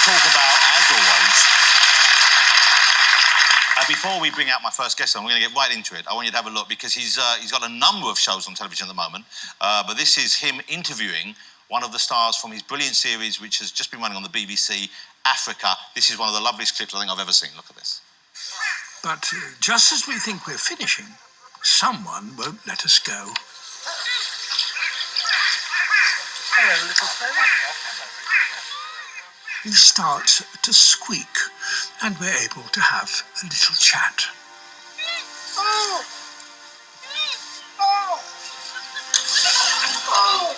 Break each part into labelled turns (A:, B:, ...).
A: talk about, as always, before we bring out my first guest, we're going to get right into it. I want you to have a look because he's got a number of shows on television at the moment. But this is him interviewing one of the stars from his brilliant series, which has just been running on the BBC, Africa. This is one of the loveliest clips I think I've ever seen. Look at this.
B: But just as we think we're finishing, someone won't let us go.
C: Hello, little friend.
B: He starts to squeak, and we're able to have a little chat.
C: Oh! Oh! Oh!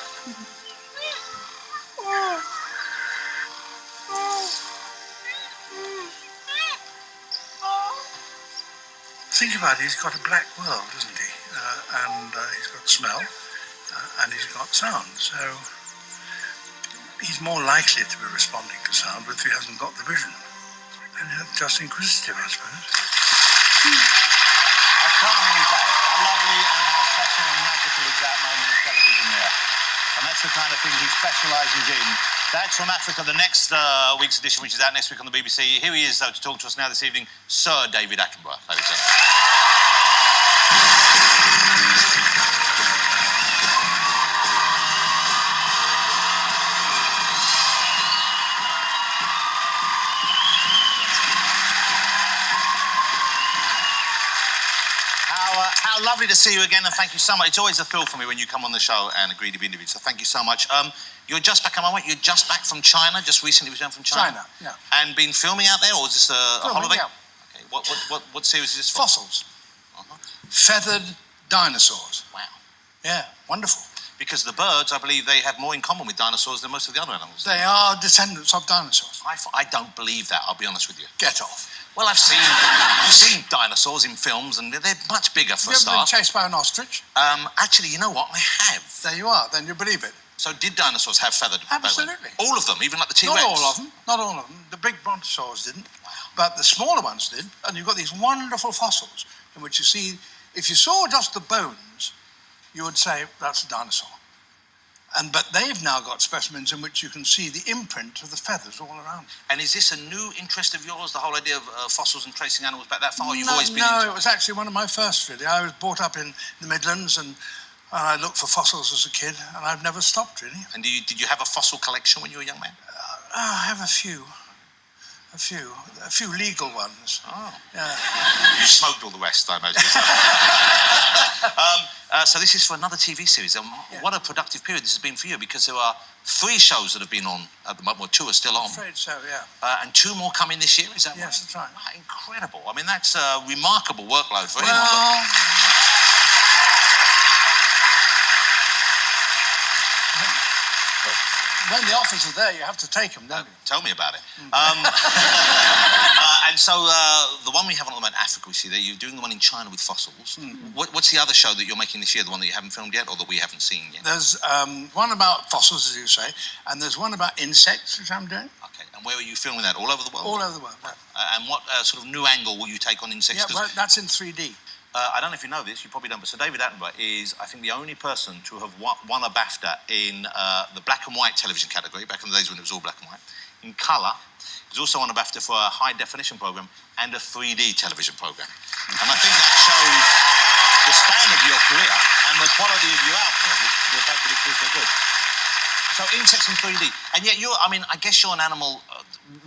C: Oh!
B: Think about it, he's got a black world, isn't he? And he's got smell, and he's got sound, so he's more likely to be responding to sound if he hasn't got the vision. And just inquisitive, I suppose.
A: How charming is that? How lovely and how special and magical is that moment of television there? And that's the kind of thing he specialises in. That's from Africa, the next week's edition, which is out next week on the BBC. Here he is, though, to talk to us now this evening, Sir David Attenborough. Ladies and gentlemen. How lovely to see you again, and thank you so much. It's always a thrill for me when you come on the show and agree to be interviewed, so thank you so much. You're just back, you're just back from China, just recently returned from China?
B: China, yeah.
A: And been filming out there, or is this a holiday?
B: Yeah.
A: Okay. What series is this for?
B: Fossils. Feathered dinosaurs.
A: Wow.
B: Yeah, wonderful.
A: Because the birds, I believe, they have more in common with dinosaurs than most of the other animals.
B: They are descendants of dinosaurs.
A: I don't believe that, I'll be honest with you.
B: Get off.
A: Well, I've seen dinosaurs in films, and they're much bigger for a
B: Have you ever been
A: start.
B: chased by an ostrich?
A: Actually, you know what? I have.
B: There you are, then you believe it.
A: So did dinosaurs have feathered?
B: Absolutely.
A: All of them, even like the T-Rex?
B: Not all of them. Not all of them. The big brontosaurs didn't.
A: Wow.
B: But the smaller ones did. And you've got these wonderful fossils in which you see, if you saw just the bones, you would say that's a dinosaur. But they've now got specimens in which you can see the imprint of the feathers all around.
A: And is this a new interest of yours, the whole idea of fossils and tracing animals back that far? You've
B: No,
A: always been
B: it was actually one of my first, really. I was brought up in the Midlands and I looked for fossils as a kid, and I've never stopped, really.
A: And did you have a fossil collection when you were a young man?
B: I have a few legal ones.
A: Oh.
B: Yeah.
A: You smoked all the rest, I imagine. So this is for another TV series. What a productive period this has been for you, because there are 3 shows that have been on at the moment, well, 2 are still on.
B: I'm afraid so, yeah.
A: And 2 more coming this year, is that right?
B: Yes, that's right.
A: Wow, incredible. I mean, that's a remarkable workload for anyone.
B: When the offers are there, you have to take them, don't you?
A: Tell me about it. And so the one we have on at the moment, Africa, we see there, you're doing the one in China with fossils. What's the other show that you're making this year, the one that you haven't filmed yet or that we haven't seen yet?
B: There's one about fossils, as you say, and there's one about insects, which I'm doing.
A: Okay, and where are you filming that? All over the world?
B: All over the world, yeah.
A: And what sort of new angle will you take on insects?
B: Yeah, well, that's in 3D.
A: I don't know if you know this, you probably don't, but Sir David Attenborough is, I think, the only person to have won a BAFTA in the black and white television category, back in the days when it was all black and white. In colour, he's also won a BAFTA for a high-definition programme and a 3D television programme. And I think that shows the span of your career and the quality of your output, the fact that it's so good. So insects in 3D, and yet you're, I mean, I guess you're an animal,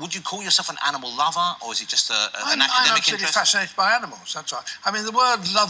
A: would you call yourself an animal lover, or is it just an academic interest?
B: I'm absolutely fascinated by animals, that's right. I mean, the word lover